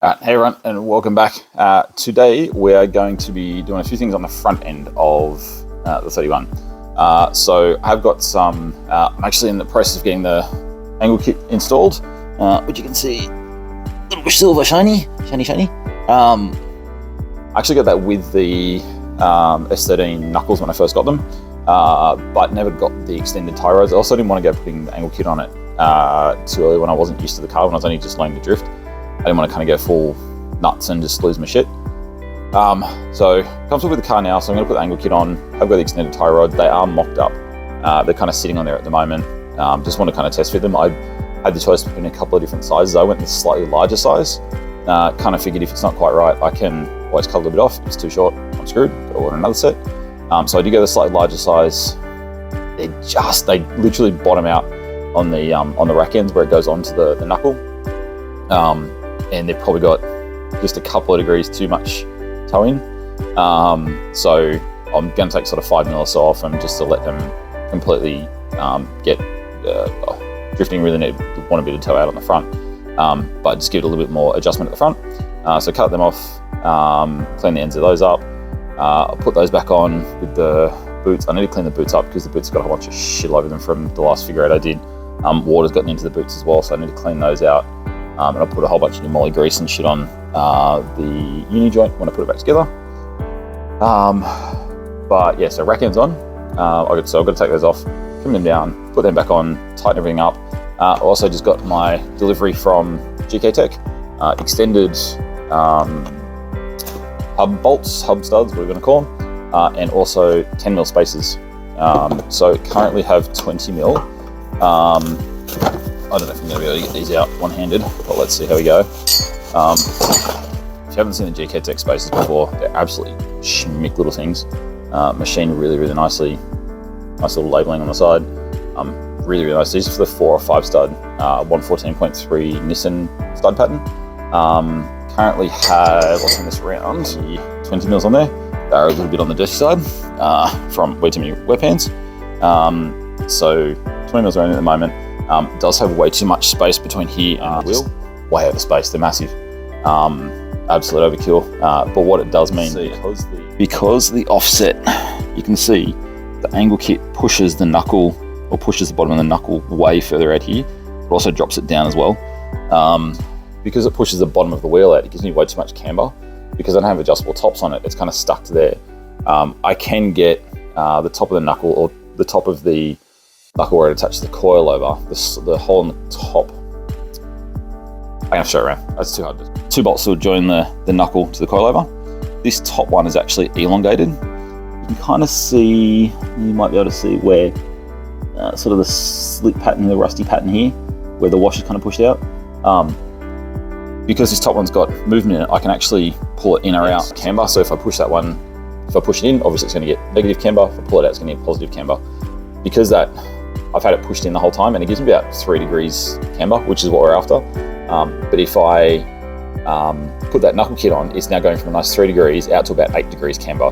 Hey everyone, and welcome back. Today we are going to be doing a few things on the front end of the 31. So I've got some, I'm actually in the process of getting the angle kit installed, which you can see, a little silver shiny. I actually got that with the S13 knuckles when I first got them, but never got the extended tie rods. I also didn't want to go putting the angle kit on it too early when I wasn't used to the car, when I was only just learning to drift. I didn't want to kind of go full nuts and just lose my shit. So comfortable with the car now, so I'm going to put the angle kit on. I've got the extended tie rod. They are mocked up. They're kind of sitting on there at the moment. Just want to kind of test fit them. I had the choice between a couple of different sizes. I went with a slightly larger size. Kind of figured if it's not quite right, I can always cut a little bit off. If it's too short, I'm screwed. Got to order another set. So I did go the slightly larger size. They literally bottom out on the rack ends where it goes onto the knuckle. And they've probably got just a couple of degrees too much toe in. So I'm going to take sort of 5 mil or so off them just to let them completely get drifting. Really want a bit of toe out on the front, but just give it a little bit more adjustment at the front. So cut them off, clean the ends of those up. I'll put those back on with the boots. I need to clean the boots up because the boots got a whole bunch of shit all over them from the last figure eight I did. Water's gotten into the boots as well, so I need to clean those out. And I'll put a whole bunch of new moly grease and shit on the uni joint when I put it back together. But yeah, so rack ends on. So I've got to take those off, trim them down, put them back on, tighten everything up. I also just got my delivery from GKTech, extended hub studs, what we're going to call them, and also 10 mil spacers. So currently have 20 mil. I don't know if I'm going to be able to get these out one-handed, but let's see how we go. If you haven't seen the GKTech spacers before, they're absolutely schmick little things. Machined really, really nicely. Nice little labelling on the side. Really, really nice. These are for the 4 or 5 stud, 114.3 Nissan stud pattern. Currently have, what's in this round, 20 mils on there. They're a little bit on the dirty side from way too many wet pants. So 20 mils around at the moment. Does have way too much space between here and the wheel. Way over space, they're massive. Absolute overkill. But what it does mean, because the offset, you can see the angle kit pushes the knuckle, or pushes the bottom of the knuckle way further out here. It also drops it down as well. Because it pushes the bottom of the wheel out, it gives me way too much camber. Because I don't have adjustable tops on it, it's kind of stuck to there. I can get the top of the knuckle, or the top of the knuckle where it attaches the coil over, the hole in the top. I'm going to show you around, that's too hard. 2 bolts will join the knuckle to the coil over. This top one is actually elongated. You can kind of see, you might be able to see where sort of the slit pattern, the rusty pattern here, where the wash is kind of pushed out. Because this top one's got movement in it, I can actually pull it in or out camber. So if I push that one, if I push it in, obviously it's going to get negative camber. If I pull it out, it's going to get positive camber. Because that, I've had it pushed in the whole time, and it gives me about 3 degrees camber, which is what we're after. But if I put that knuckle kit on, it's now going from a nice 3 degrees out to about 8 degrees camber.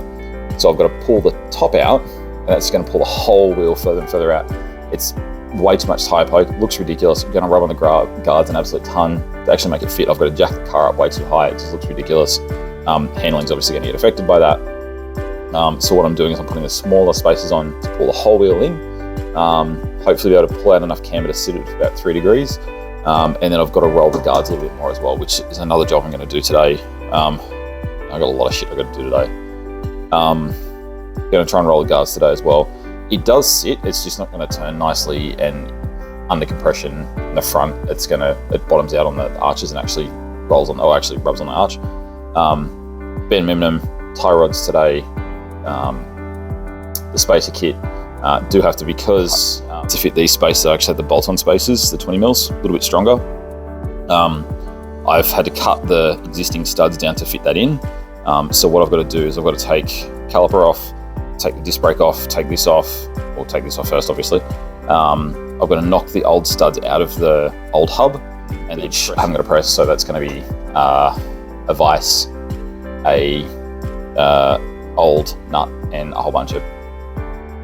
So I've got to pull the top out, and that's going to pull the whole wheel further and further out. It's way too much tire poke, looks ridiculous. I'm going to rub on the guards an absolute ton to actually make it fit. I've got to jack the car up way too high, it just looks ridiculous. Handling's obviously going to get affected by that. So what I'm doing is I'm putting the smaller spacers on to pull the whole wheel in. Hopefully be able to pull out enough camber to sit at about 3 degrees. And then I've got to roll the guards a little bit more as well, which is another job I'm going to do today. I've got a lot of shit I've got to do today. Going to try and roll the guards today as well. It does sit, it's just not going to turn nicely, and under compression in the front, it bottoms out on the arches and actually rubs on the arch. Bare minimum tie rods today. The spacer kit do have to, because to fit these spacers, I actually had the bolt-on spacers, the 20 mils, a little bit stronger. I've had to cut the existing studs down to fit that in. So what I've got to do is I've got to take caliper off, take the disc brake off, take this off, or take this off first, obviously. I've got to knock the old studs out of the old hub, and then I haven't got a press, so that's going to be a vise, a old nut, and a whole bunch of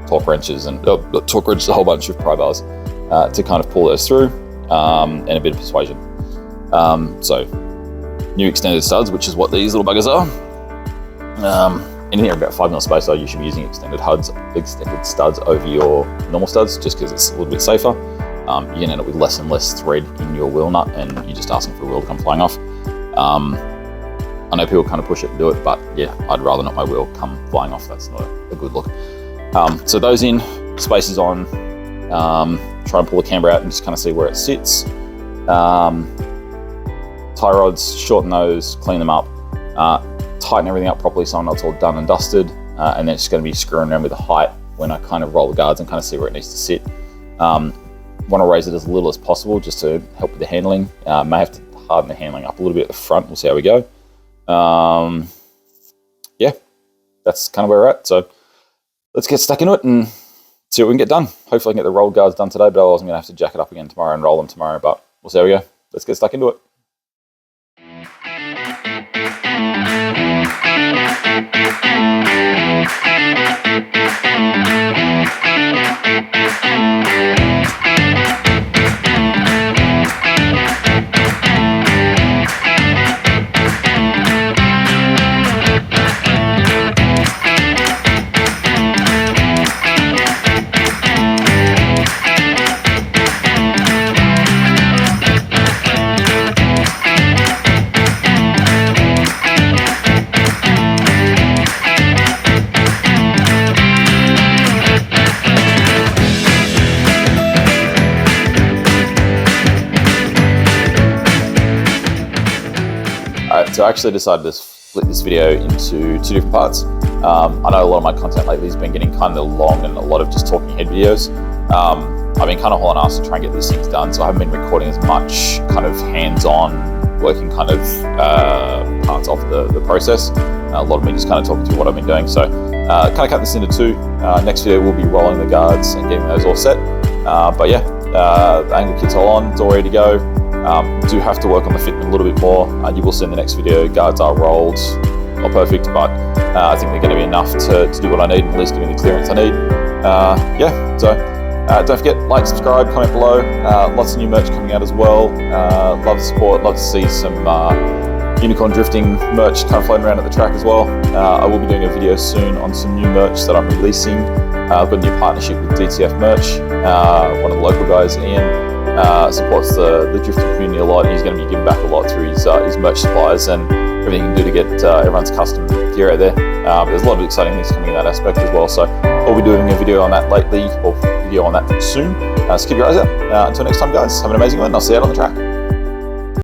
torque wrenches, and a whole bunch of pry bars to kind of pull those through, and a bit of persuasion. So new extended studs, which is what these little buggers are. Anything about 5mm space, though, you should be using extended studs over your normal studs, just because it's a little bit safer. You're gonna end up with less and less thread in your wheel nut, and you're just asking for the wheel to come flying off. I know people kind of push it and do it, but yeah, I'd rather not my wheel come flying off. That's not a good look. So those in, spacers on, try and pull the camber out and just kind of see where it sits. Tie rods, shorten those, clean them up, tighten everything up properly so it's all done and dusted, and then it's just going to be screwing around with the height when I kind of roll the guards and kind of see where it needs to sit. Want to raise it as little as possible just to help with the handling. May have to harden the handling up a little bit at the front. We'll see how we go. Yeah, that's kind of where we're at. So let's get stuck into it and see what we can get done. Hopefully I can get the rolled guards done today, but otherwise I'm going to have to jack it up again tomorrow and roll them tomorrow, but we'll see how we go. Let's get stuck into it. So I actually decided to split this video into 2 different parts. I know a lot of my content lately has been getting kind of long and a lot of just talking head videos. I've been kind of hauling ass to try and get these things done, so I haven't been recording as much kind of hands-on working kind of parts of the process. A lot of me just kind of talking through what I've been doing. So kind of cut this into 2. Next video we'll be rolling the guards and getting those all set. But yeah, the angle kit's all on, it's all ready to go. Do have to work on the fitment a little bit more. You will see in the next video, guards are rolled, not perfect, but I think they're going to be enough to do what I need, and at least give me the clearance I need. Yeah, so don't forget, like, subscribe, comment below. Lots of new merch coming out as well. Love the support, love to see some unicorn drifting merch kind of floating around at the track as well. I will be doing a video soon on some new merch that I'm releasing. I've got a new partnership with DTF Merch. One of the local guys, Ian, supports the drifting community a lot. He's going to be giving back a lot through his merch suppliers and everything he can do to get everyone's custom gear out there. There's a lot of exciting things coming in that aspect as well. So we'll be doing a video on that lately, or video on that soon. So keep your eyes out. Until next time, guys, have an amazing one. I'll see you out on the track.